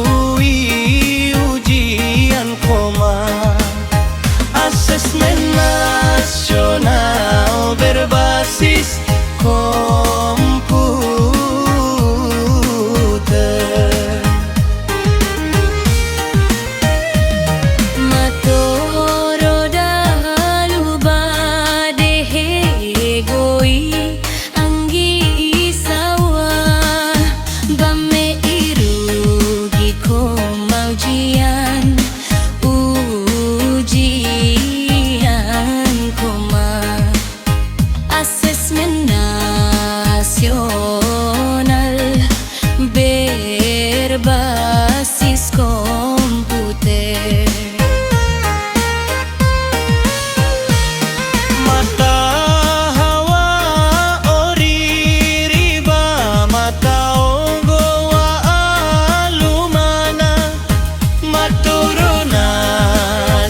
menyetujui ujian koma asesmen nasional berbasis komputer. Matoro dahulu badehe goi anggi sawa bame irugi koma ujian koma asesmen nasional berbasis komputer. Mata hawa ori riba mata onggo wa alumana maturuna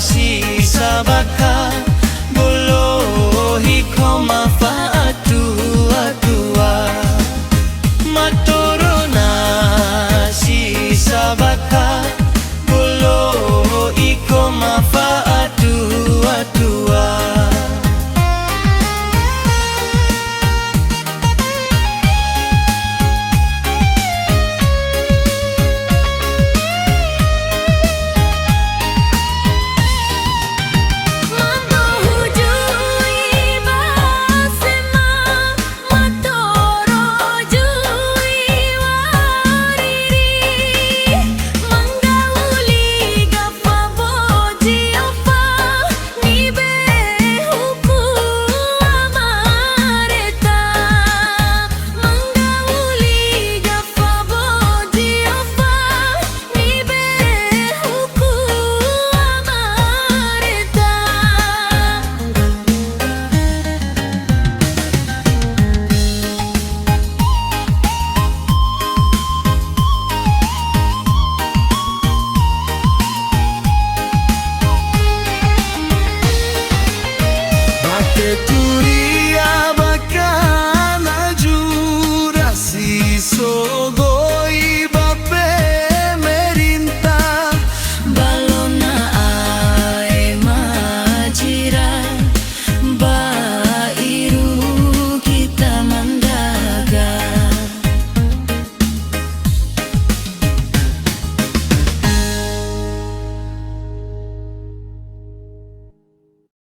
si sabaka bolohi koma faatu atua maturuna si sabaka bolohi koma faatu